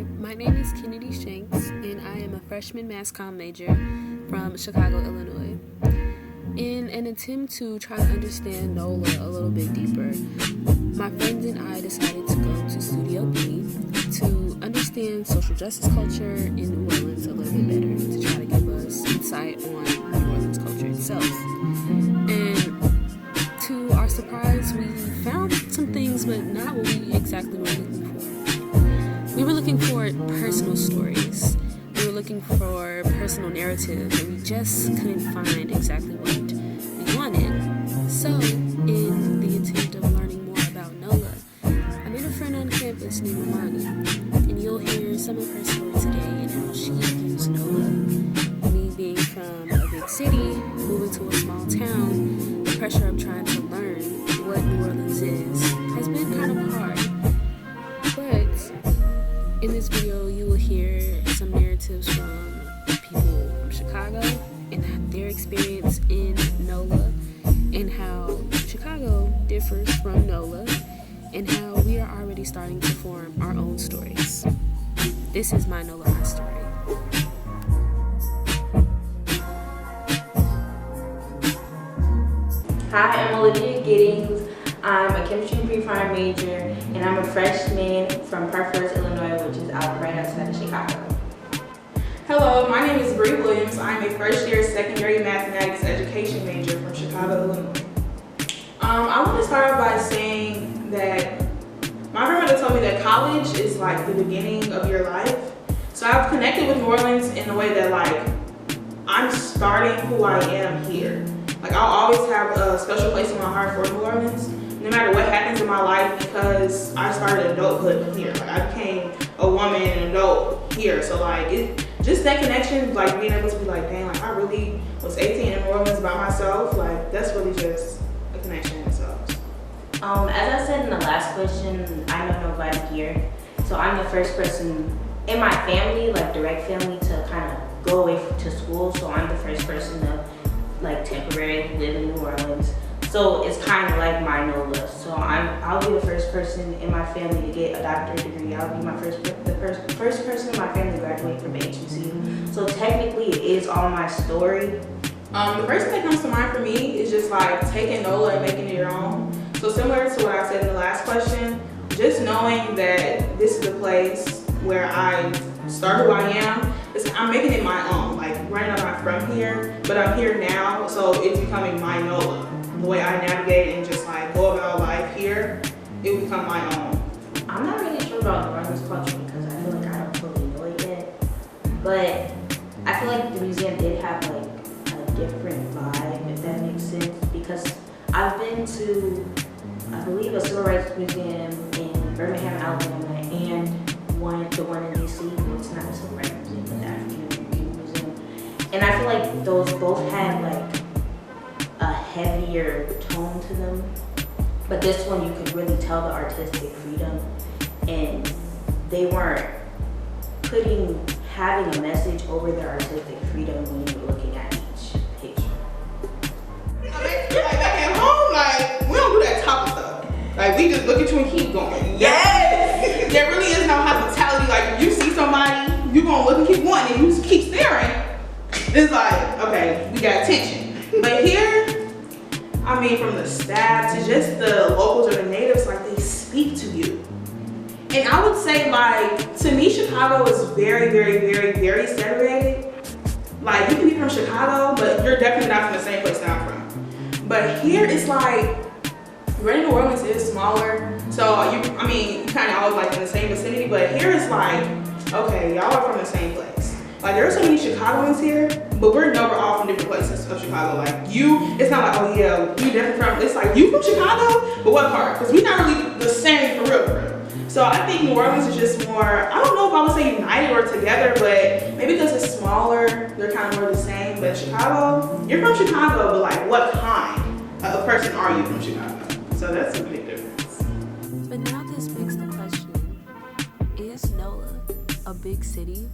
Hi, my name is Kennedy Shanks, and I am a freshman mass comm major from Chicago, Illinois. In an attempt to try to understand NOLA a little bit deeper, my friends and I decided to go to Studio B to understand social justice culture in New Orleans a little bit better, to try to give us insight on New Orleans culture itself. And to our surprise, we found some things, but not what we exactly were looking for. We were looking for personal stories. We were looking for personal narratives, and we just couldn't find exactly what we wanted. So, in the attempt of learning more about NOLA, I made a friend on campus named Amani, and you'll hear some of her story today and how she views NOLA. Me being from a big city, moving to a small town, the pressure of trying to learn what New Orleans is has been kind of hard. But in this video, you will hear some narratives from people from Chicago and their experience in NOLA, and how Chicago differs from NOLA, and how we are already starting to form our own stories. This is My Nola, My Story. Hi, I'm Olivia Giddings. I'm a chemistry and pre-prime major, and I'm a freshman from Parkhurst, Illinois, which is out right outside of Chicago. Hello, my name is Bree Williams. I'm a first-year secondary mathematics education major from Chicago, Illinois. I want to start off by saying that my grandmother told me that college is like the beginning of your life. So I've connected with New Orleans in a way that I'm starting who I am here. I'll always have a special place in my heart for New Orleans, no matter what happens in my life, because I started adulthood here. I became a woman and adult here. So just that connection, being able to be dang, I really was 18 in New Orleans by myself. That's really just a connection in itself. As I said in the last question, I know nobody here. So I'm the first person in my family, direct family, to kind of go away to school. So I'm the first person to temporarily live in New Orleans. So it's kind of like my NOLA. So I'll be the first person in my family to get a doctorate degree. I'll be the first person in my family to graduate from HBCU. So technically it is all my story. The first thing that comes to mind for me is just taking NOLA and making it your own. So similar to what I said in the last question, just knowing that this is the place where I start who I am, I'm making it my own. Granted, I'm not from here, but I'm here now, so it's becoming my NOLA. The way I navigate and just go about life here, it will become my own. I'm not really sure about New Orleans culture because I feel I don't fully know it yet. But I feel the museum did have a different vibe, if that makes sense. Because I've been to, I believe, a civil rights museum in Birmingham, Alabama, and the one in DC. Well, it's not a civil rights museum, but the African museum. And I feel those both had a heavier tone to them, but this one you could really tell the artistic freedom, and they weren't having a message over their artistic freedom when you were looking at each picture. Back at home, we don't do that type of stuff. We just look at you and keep going. Yes! There really is no hospitality. If you see somebody, you gonna look and keep going, and you just keep staring. It's okay, we got attention. But here, from the staff to just the locals or the natives, they speak to you. And I would say, to me, Chicago is very, very, very, very segregated. You can be from Chicago, but you're definitely not from the same place that I'm from. But here, it's Greater New Orleans is smaller, so you kind of always in the same vicinity. But here, it's okay, y'all are from the same place. There are so many Chicagoans here, but we're all from different places of Chicago. It's not oh yeah, we definitely from, it's you from Chicago, but what part? Because we're not really the same for real. So I think New Orleans is just more, I don't know if I would say united or together, but maybe because it's smaller, they're kind of more the same. But Chicago, you're from Chicago, but what kind of person are you from Chicago? So that's a big difference. But now this begs the question, is NOLA a big city?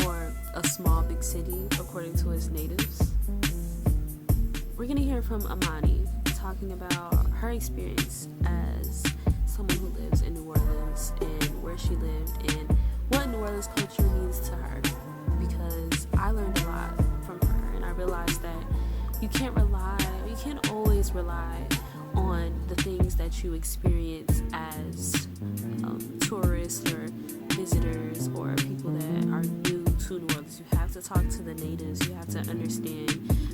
Or a small big city according to its natives? We're gonna hear from Amani talking about her experience as someone who lives in New Orleans and where she lived and what New Orleans culture means to her, because I learned a lot from her, and I realized that you can't always rely on the things that you experience as tourists or visitors or people that are new to New Orleans. You have to talk to the natives. You have to understand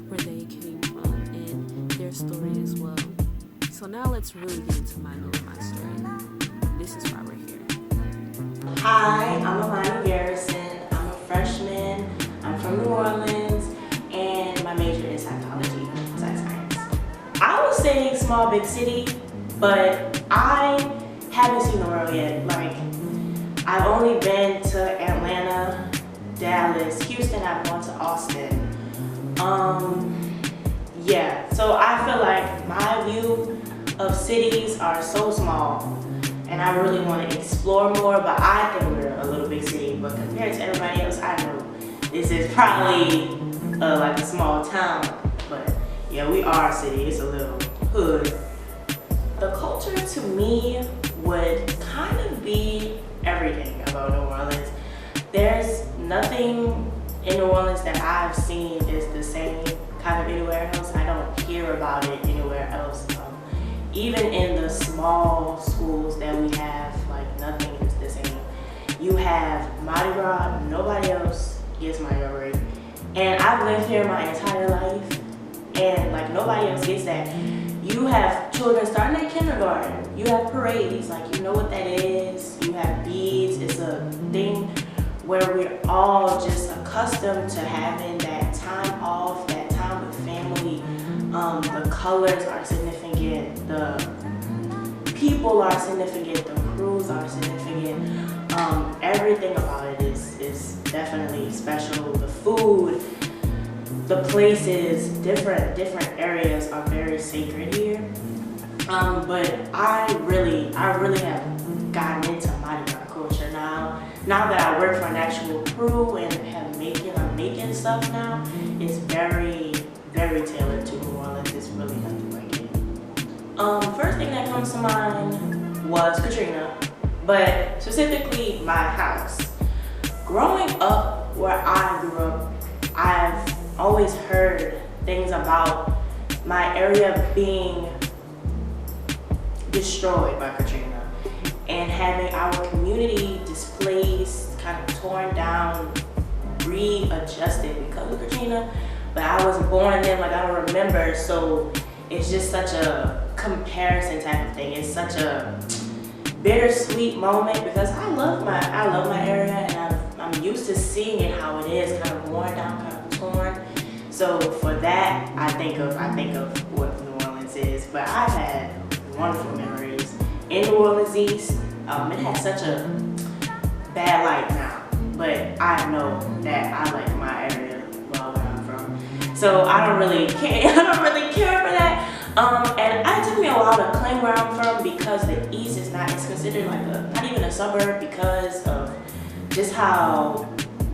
where they came from and their story as well. So now let's really get into My Nola, My Story. This is why we're here. Hi, I'm Amani Garrison. I'm a freshman. I'm from New Orleans, and my major is psychology, science. I would say small, big city, but I haven't seen the world yet. Like, I've only been to Atlanta, Dallas, Houston. I've gone to Austin. Yeah, so I feel like my view of cities are so small, and I really want to explore more, but I think we're a little big city, but compared to everybody else, I know this is probably like a small town, but yeah, we are a city. It's a little hood. The culture to me would kind of be everything about New Orleans. There's nothing in New Orleans that I've seen is the same kind of anywhere else. I don't hear about it anywhere else. Even in the small schools that we have, like, nothing is the same. You have Mardi Gras, nobody else gets Mardi Gras break. And I've lived here my entire life, and like nobody else gets that. You have children starting at kindergarten. You have parades, like, you know what that is. You have beads. It's a thing where we're all just accustomed to having that time off, that time with family. The colors are significant. The people are significant. The crews are significant. Everything about it is definitely special. The food, the places, different areas are very sacred here. But I really have gotten into Mardi Gras culture now. Now that I work for an actual crew and I'm making stuff now, it's very, very tailored to New Orleans. It's really nothing like it. First thing that comes to mind was Katrina, but specifically my house. Growing up where I grew up, I've always heard things about my area being destroyed by Katrina and having our community displaced, kind of torn down, readjusted because of Katrina. But I wasn't born then, like, I don't remember, so it's just such a comparison type of thing. It's such a bittersweet moment because I love my area, and I'm used to seeing it how it is, kind of worn down, kind of torn. So for that, I think of what New Orleans is. But I've had wonderful memories in New Orleans East. It has such a bad light now, but I know that I like my area well where I'm from. So I don't really care for that. And it took me a while to claim where I'm from because the East is it's considered like not even a suburb because of just how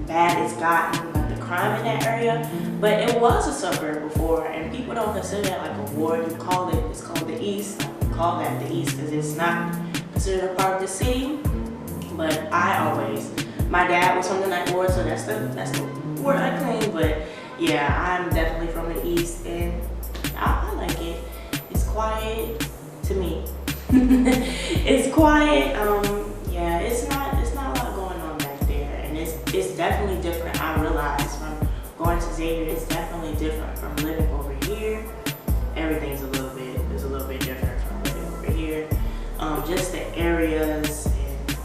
bad it's gotten, like the crime in that area. But it was a suburb before, and people don't consider that like a ward. It's called the East. I call that the East because it's not considered a part of the city. But my dad was from the Ninth Ward, so that's the word I claim. But yeah, I'm definitely from the East, and I like it. It's quiet to me. It's quiet. Yeah, it's not a lot going on back there, and it's definitely different. I realize from going to Xavier, it's definitely different from living over here. Everything's a little bit different from living over here. Just the areas and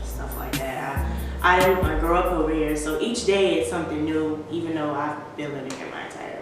stuff like that. I grew up over here, so each day it's something new, even though I've been living here my entire